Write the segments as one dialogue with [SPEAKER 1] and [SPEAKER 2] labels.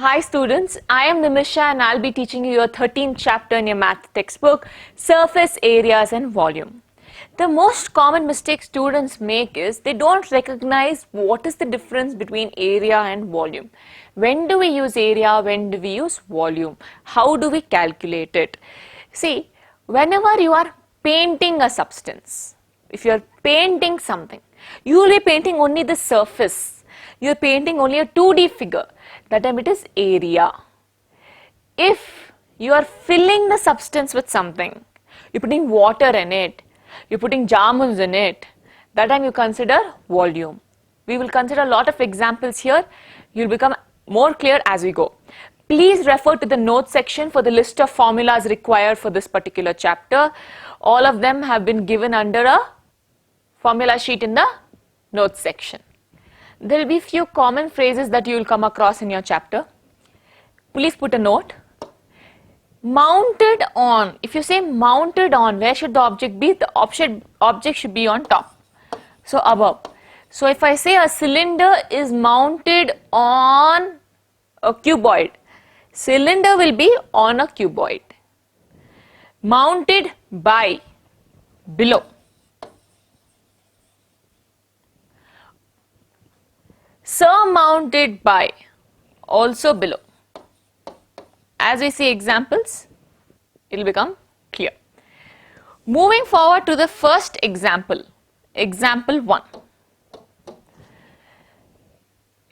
[SPEAKER 1] Hi students, I am Nimisha and I'll be teaching you your 13th chapter in your math textbook, Surface Areas and Volume. The most common mistake students make is they don't recognize what is the difference between area and volume. When do we use area? When do we use volume? How do we calculate it? See, whenever you are painting a substance, if you are painting something, you will be painting only the surface. You are painting only a 2D figure. That time it is area. If you are filling the substance with something, you're putting water in it, you're putting jamuns in it, that time you consider volume. We will consider a lot of examples here. You'll become more clear as we go. Please refer to the notes section for the list of formulas required for this particular chapter. All of them have been given under a formula sheet in the notes section. There will be few common phrases that you will come across in your chapter. Please put a note. Mounted on. If you say mounted on, where should the object be? The object should be on top. So above. So if I say a cylinder is mounted on a cuboid, cylinder will be on a cuboid. Mounted by, below. Surmounted by, also below. As we see examples, it will become clear. Moving forward to the first example, example 1.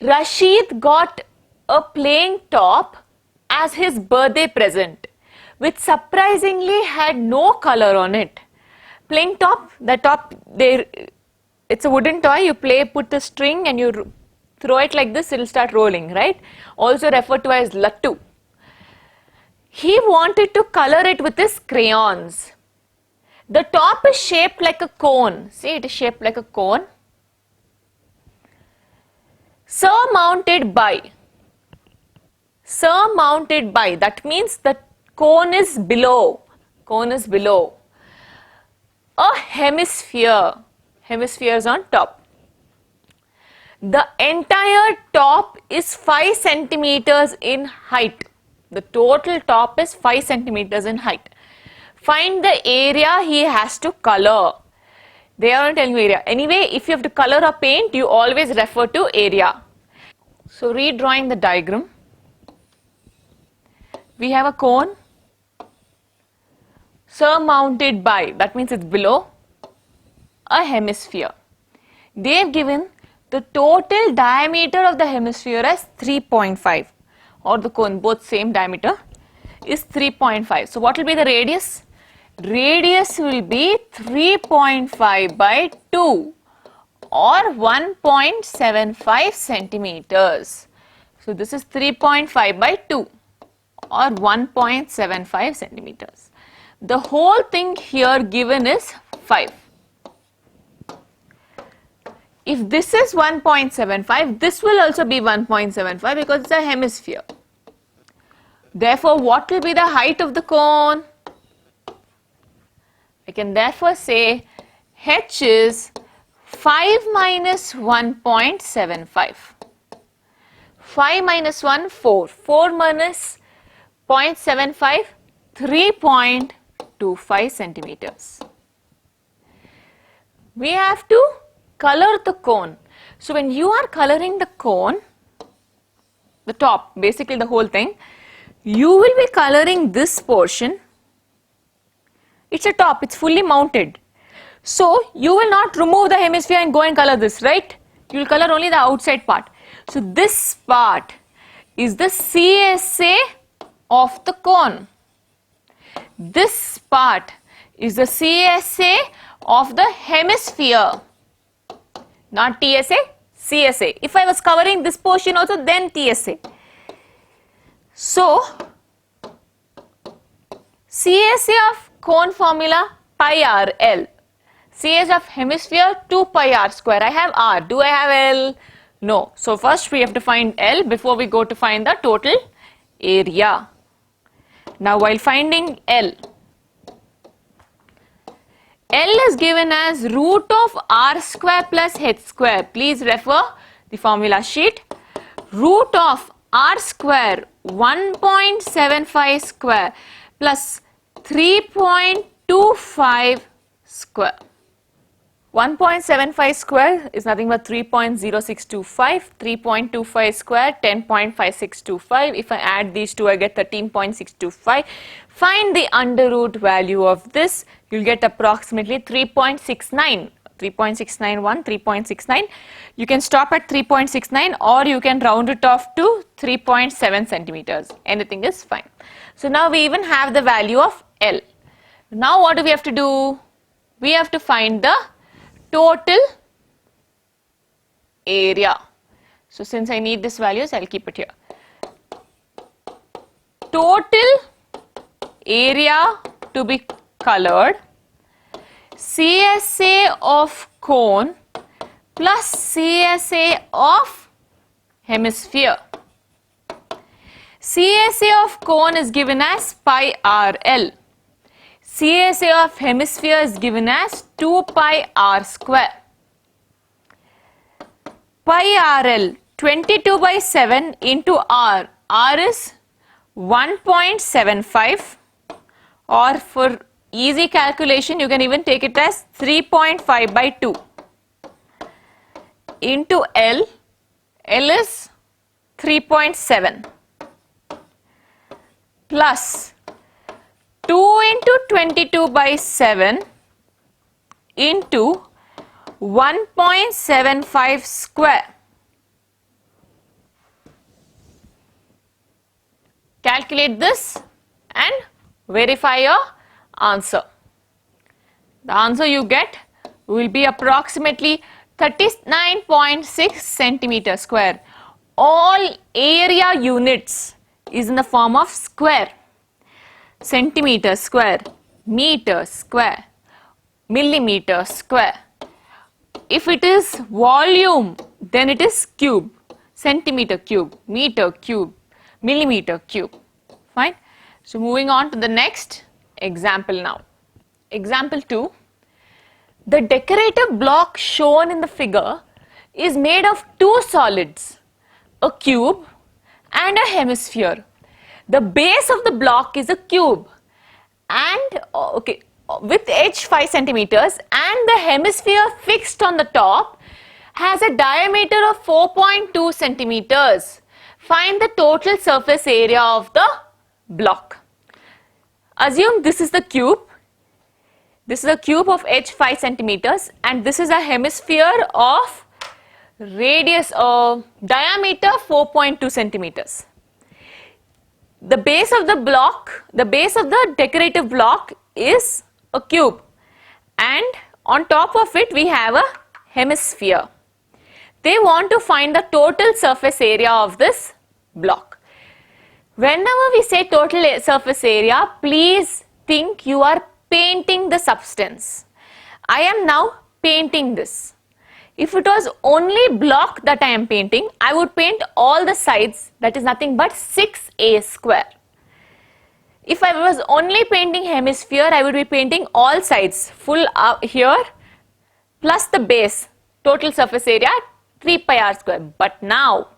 [SPEAKER 1] Rashid got a playing top as his birthday present, which surprisingly had no color on it. Playing top, the top, it's a wooden toy, you put the string and you throw it like this, it will start rolling, right? Also referred to as lattu. He wanted to color it with his crayons. The top is shaped like a cone. See, it is shaped like a cone. Surmounted by. Surmounted by. That means the cone is below. Cone is below. A hemisphere. Hemisphere is on top. The entire top is 5 centimeters in height. The total top is 5 centimeters in height. Find the area he has to color. They are not telling you area. Anyway, if you have to color a paint, you always refer to area. So, redrawing the diagram. We have a cone surmounted by, that means it's below, a hemisphere. They have given the total diameter of the hemisphere as 3.5, or the cone, both same diameter, is 3.5. So what will be the radius? Radius will be 3.5 by 2, or 1.75 centimeters. So this is 3.5 by 2, or 1.75 centimeters. The whole thing here given is 5. If this is 1.75, this will also be 1.75 because it's a hemisphere. Therefore, what will be the height of the cone? I can therefore say h is 5 minus 1.75. 5 minus 1, 4. 4 minus 0.75, 3.25 centimeters. We have to color the cone. So when you are coloring the cone, the top, basically the whole thing, you will be coloring this portion. It's a top, it's fully mounted. So you will not remove the hemisphere and go and color this, right? You will color only the outside part. So this part is the CSA of the cone. This part is the CSA of the hemisphere. Not TSA, CSA. If I was covering this portion also, then TSA. So, CSA of cone formula pi r L. CSA of hemisphere 2 pi r square. I have r. Do I have L? No. So, first we have to find L before we go to find the total area. Now, while finding L, L is given as root of r square plus h square. Please refer the formula sheet. Root of r square 1.75 square plus 3.25 square. 1.75 square is nothing but 3.0625, 3.25 square 10.5625. If I add these two, I get 13.625. Find the under root value of this. You'll get approximately 3.69. 3.691, 3.69. You can stop at 3.69 or you can round it off to 3.7 centimeters. Anything is fine. So now we even have the value of L. Now what do we have to do? We have to find the total area. So since I need these values, I'll keep it here. Total area to be colored, CSA of cone plus CSA of hemisphere. CSA of cone is given as pi RL. CSA of hemisphere is given as 2 pi r square. Pi RL 22 by 7 into r. R is 1.75, or for easy calculation you can even take it as 3.5 by 2 into L. L is 3.7 plus 2 into 22 by 7 into 1.75 square. Calculate this and verify your answer. The answer you get will be approximately 39.6 centimeter square. All area units is in the form of square. Centimeter square, meter square, millimeter square. If it is volume, then it is cube. Centimeter cube, meter cube, millimeter cube. Fine. So moving on to the next example now. Example 2. The decorative block shown in the figure is made of two solids, a cube and a hemisphere. The base of the block is a cube and with edge 5 centimeters, and the hemisphere fixed on the top has a diameter of 4.2 centimeters. Find the total surface area of the block. Assume this is the cube. This is a cube of edge 5 centimeters and this is a hemisphere of radius or diameter 4.2 centimeters. The base of the block, the base of the decorative block is a cube, and on top of it we have a hemisphere. They want to find the total surface area of this block. Whenever we say total surface area, please think you are painting the substance. I am now painting this. If it was only block that I am painting, I would paint all the sides, that is nothing but 6a square. If I was only painting hemisphere, I would be painting all sides, full here, plus the base, total surface area 3 pi r square. But now,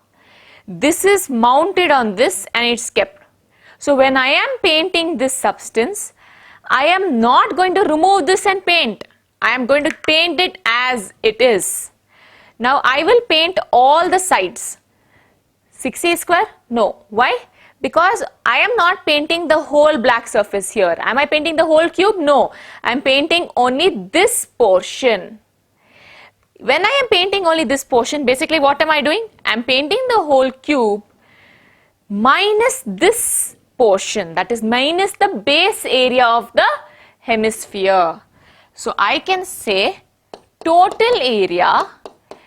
[SPEAKER 1] this is mounted on this and it's kept. So when I am painting this substance, I am not going to remove this and paint. I am going to paint it as it is. Now I will paint all the sides. 6a square? No. Why? Because I am not painting the whole black surface here. Am I painting the whole cube? No. I am painting only this portion. When I am painting only this portion, basically what am I doing? I am painting the whole cube minus this portion, that is minus the base area of the hemisphere. So I can say total area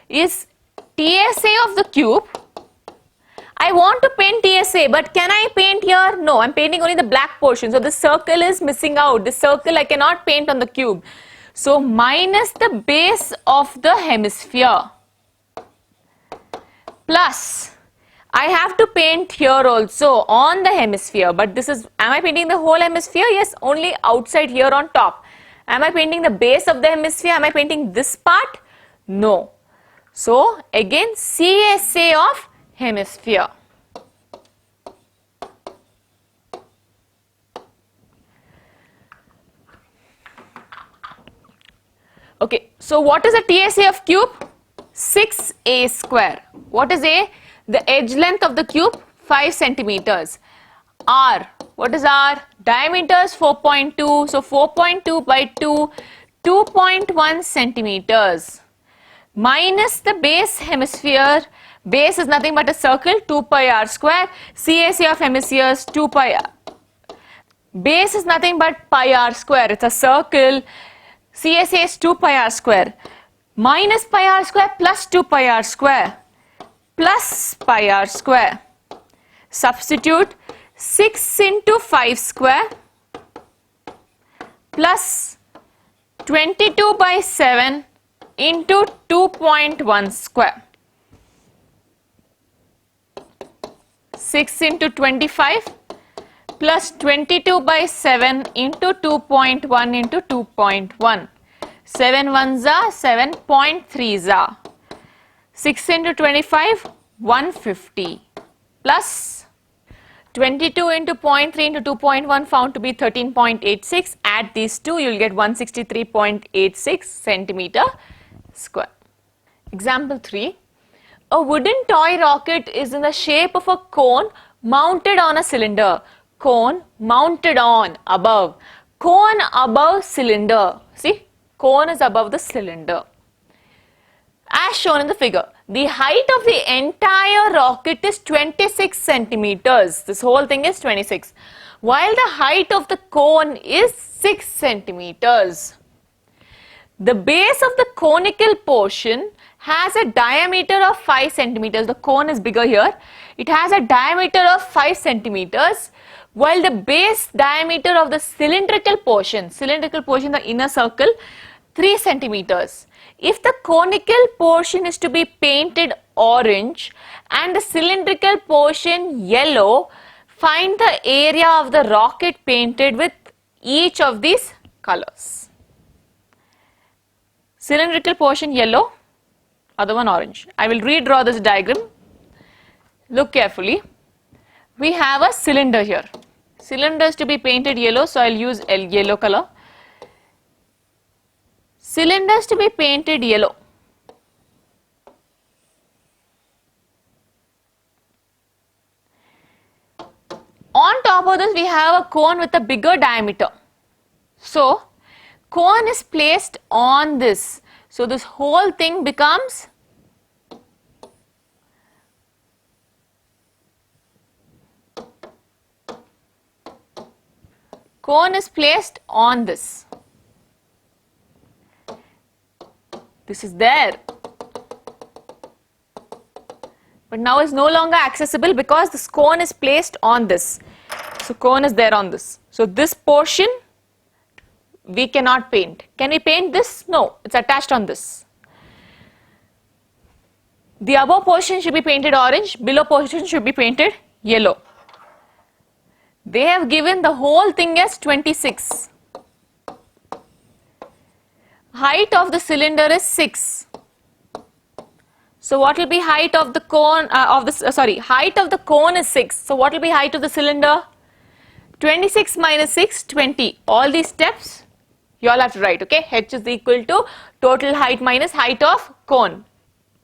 [SPEAKER 1] is TSA of the cube. I want to paint TSA, but can I paint here? No, I am painting only the black portion. So the circle is missing out. The circle I cannot paint on the cube. So minus the base of the hemisphere plus I have to paint here also on the hemisphere, but this is, am I painting the whole hemisphere? Yes, only outside here on top. Am I painting the base of the hemisphere? Am I painting this part? No. So again CSA of hemisphere. So what is the TSA of cube? 6a square. What is a? The edge length of the cube, 5 centimeters. R, what is R? Diameter is 4.2, so 4.2 by 2, 2.1 centimeters. Minus the base hemisphere, base is nothing but a circle, 2 pi r square. CAC of hemispheres, 2 pi r. Base is nothing but pi r square, it's a circle. CAC is 2 pi r square. Minus pi r square plus 2 pi r square plus pi r square. Substitute 6 into 5 square plus 22 by 7 into 2.1 square. 6 into 25 plus 22 by 7 into 2.1 into 2.1. 7 ones are 7.3s are. 6 into 25, 150 plus 22 into 0.3 into 2.1 found to be 13.86. Add these two, you will get 163.86 centimeter square. Example 3. A wooden toy rocket is in the shape of a cone mounted on a cylinder. Cone mounted on, above. Cone above cylinder. See, cone is above the cylinder. As shown in the figure, the height of the entire rocket is 26 centimeters. This whole thing is 26. While the height of the cone is 6 centimeters. The base of the conical portion has a diameter of 5 centimeters. The cone is bigger here. It has a diameter of 5 centimeters. While the base diameter of the cylindrical portion, the inner circle, 3 centimeters. If the conical portion is to be painted orange and the cylindrical portion yellow, find the area of the rocket painted with each of these colors. Cylindrical portion yellow, other one orange. I will redraw this diagram. Look carefully. We have a cylinder here. Cylinder is to be painted yellow, so I will use yellow color. Cylinders to be painted yellow. On top of this, we have a cone with a bigger diameter. So, cone is placed on this. So, this whole thing becomes cone is placed on this. This is there. But now is no longer accessible because this cone is placed on this. So, cone is there on this. So, this portion we cannot paint. Can we paint this? No, it's attached on this. The above portion should be painted orange, below portion should be painted yellow. They have given the whole thing as 26. Height of the cylinder is 6. So what will be height of the cone height of the cone is 6. So what will be height of the cylinder? 26 minus 6, 20. All these steps you all have to write, okay? H is equal to total height minus height of cone,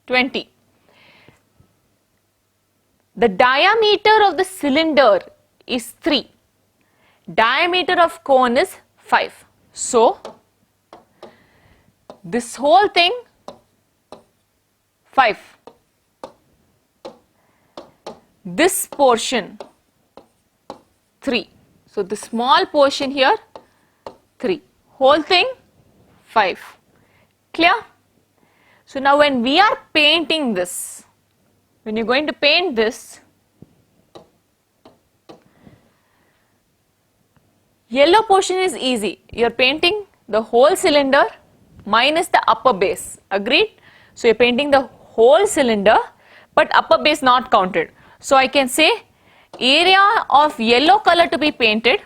[SPEAKER 1] 20. The diameter of the cylinder is 3. Diameter of cone is 5. So, this whole thing 5. This portion 3. So, the small portion here 3. Whole thing 5. Clear? So, now when we are painting this, when you are going to paint this, yellow portion is easy. You are painting the whole cylinder minus the upper base. Agreed? So, you are painting the whole cylinder but upper base not counted. So, I can say area of yellow color to be painted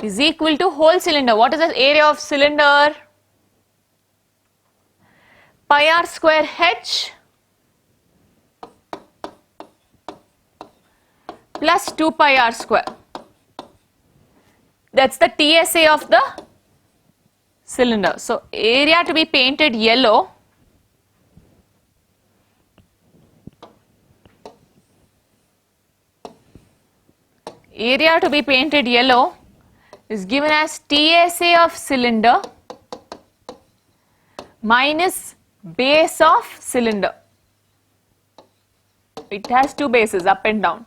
[SPEAKER 1] is equal to whole cylinder. What is the area of cylinder? Pi r square h plus 2 pi r square. That's the TSA of the cylinder. So area to be painted yellow. Area to be painted yellow is given as TSA of cylinder minus base of cylinder. It has two bases, up and down.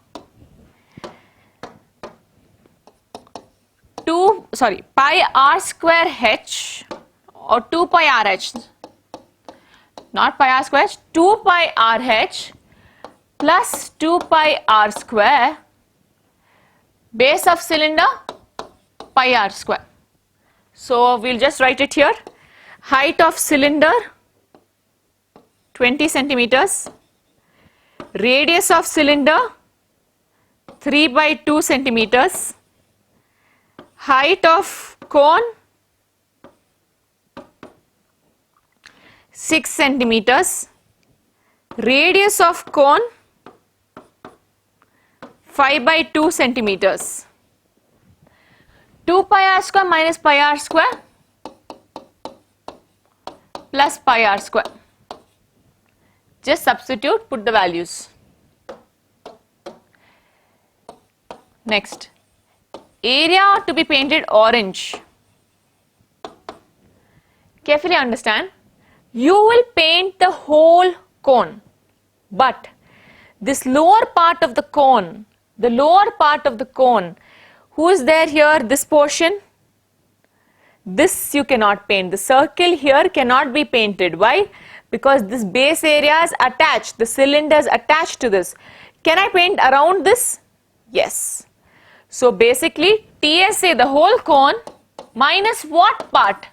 [SPEAKER 1] Pi r square h or 2 pi r h, not pi r square, 2 pi r h plus 2 pi r square, base of cylinder pi r square. So we'll just write it here. Height of cylinder 20 centimeters, radius of cylinder 3 by 2 centimeters, height of cone 6 centimeters, radius of cone 5 by 2 centimeters. 2 pi r square minus pi r square plus pi r square. Just substitute, put the values. Next, area to be painted orange. Carefully understand, you will paint the whole cone, but this lower part of the cone, who is there here, this portion? This you cannot paint. The circle here cannot be painted. Why? Because this base area is attached, the cylinder is attached to this. Can I paint around this? Yes. So basically TSA, the whole cone, minus what part?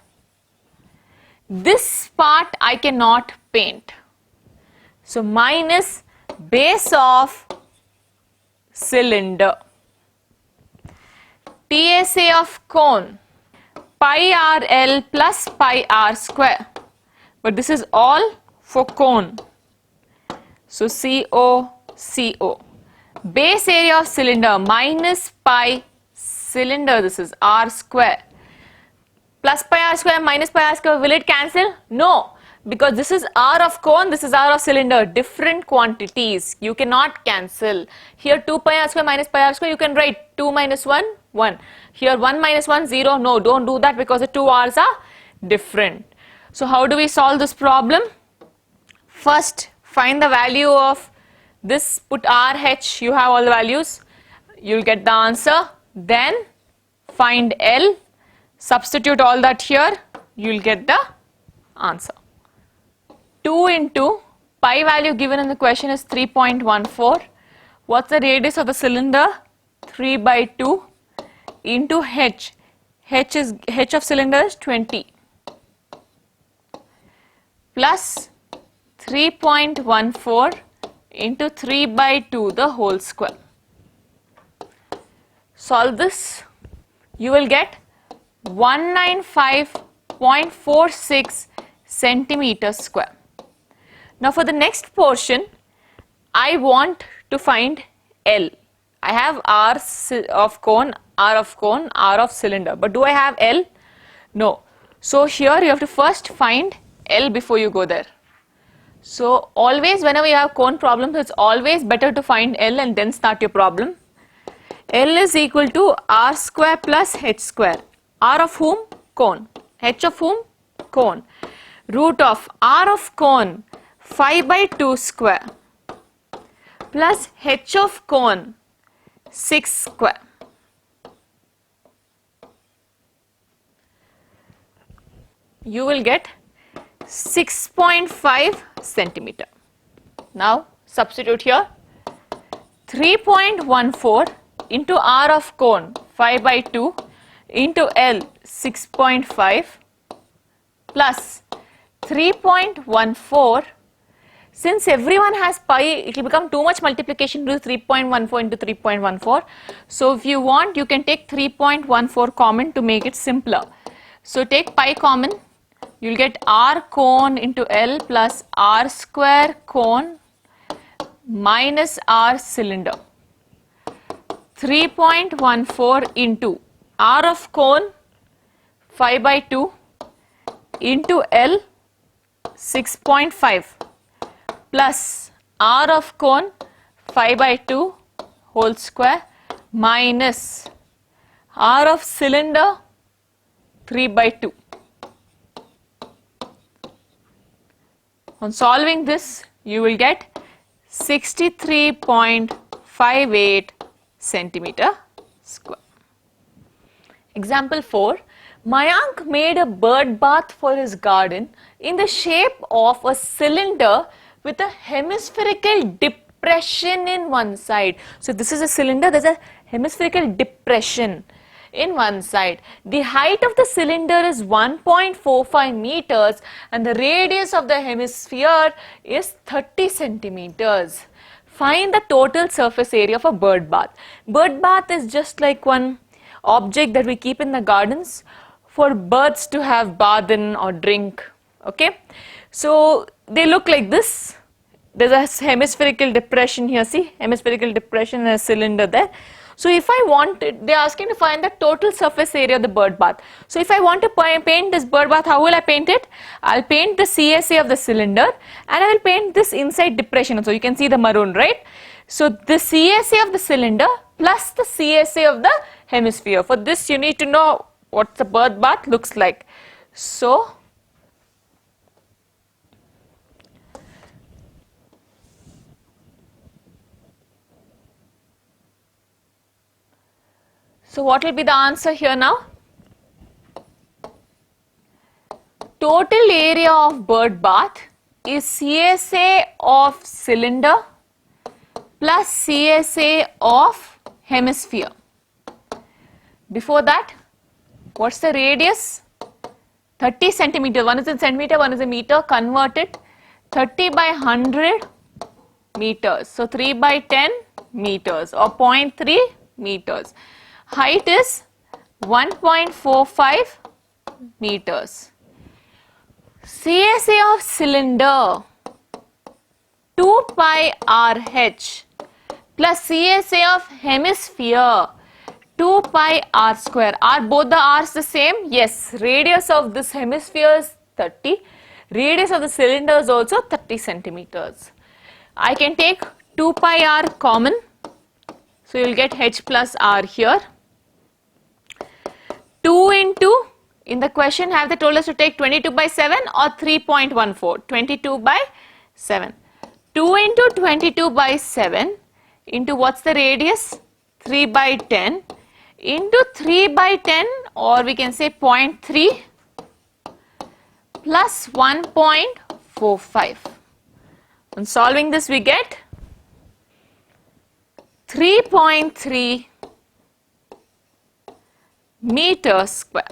[SPEAKER 1] This part I cannot paint. So minus base of cylinder. TSA of cone, pi r l plus pi r square. But this is all for cone. So CO. Base area of cylinder minus pi cylinder, this is r square. Plus pi r square minus pi r square, will it cancel? No, because this is r of cone, this is r of cylinder, different quantities. You cannot cancel. Here 2 pi r square minus pi r square, you can write 2 minus 1, 1. Here 1 minus 1, 0. No, don't do that because the two r's are different. So how do we solve this problem? First, find the value of this, put RH, you have all the values, you'll get the answer. Then find L, substitute all that here, you'll get the answer. 2 into pi value given in the question is 3.14. What's the radius of the cylinder? 3 by 2 into H. H of cylinder is 20. Plus 3.14 into 3 by 2 the whole square. Solve this. You will get 195.46 centimeters square. Now for the next portion, I want to find L. I have R of cone, R of cone, R of cylinder. But do I have L? No. So here you have to first find L before you go there. So always whenever you have cone problems, it's always better to find L and then start your problem. L is equal to R square plus H square. R of whom? Cone. H of whom? Cone. Root of R of cone 5 by 2 square plus H of cone 6 square. You will get 6.5 centimeter. Now substitute here 3.14 into R of cone 5 by 2 into L 6.5 plus 3.14. Since everyone has pi, it will become too much multiplication to 3.14 into 3.14. So if you want, you can take 3.14 common to make it simpler. So take pi common, you will get R cone into L plus R square cone minus R cylinder. 3.14 into R of cone 5 by 2 into L 6.5 plus R of cone 5 by 2 whole square minus R of cylinder 3 by 2. On solving this, you will get 63.58 centimeter square. Example 4. Mayank made a bird bath for his garden in the shape of a cylinder with a hemispherical depression in one side. So this is a cylinder, there's a hemispherical depression in one side. The height of the cylinder is 1.45 meters and the radius of the hemisphere is 30 centimeters. Find the total surface area of a bird bath. Bird bath is just like one object that we keep in the gardens for birds to have bath in or drink. Okay, so they look like this. There's a hemispherical depression here, see, hemispherical depression and a cylinder there. So if I wanted, they're asking to find the total surface area of the bird bath. So if I want to paint this bird bath, how will I paint it? I'll paint the CSA of the cylinder and I will paint this inside depression. So you can see the maroon, right? So the CSA of the cylinder plus the CSA of the hemisphere. For this you need to know what the bird bath looks like. So what will be the answer here now? Total area of bird bath is CSA of cylinder plus CSA of hemisphere. Before that, what's the radius? 30 centimeter. One is in centimeter, one is in meter. Convert it. 30 by 100 meters. So 3 by 10 meters or 0.3 meters. Height is 1.45 meters. CSA of cylinder 2 pi RH plus CSA of hemisphere 2 pi r square. Are both the r's the same? Yes. Radius of this hemisphere is 30. Radius of the cylinder is also 30 centimeters. I can take 2 pi r common. So you will get h plus r here. 2 into, in the question have they told us to take 22 by 7 or 3.14? 22 by 7. 2 into 22 by 7 into what's the radius? 3 by 10 into 3 by 10 or we can say 0.3 plus 1.45. On solving this we get 3.3 meters square.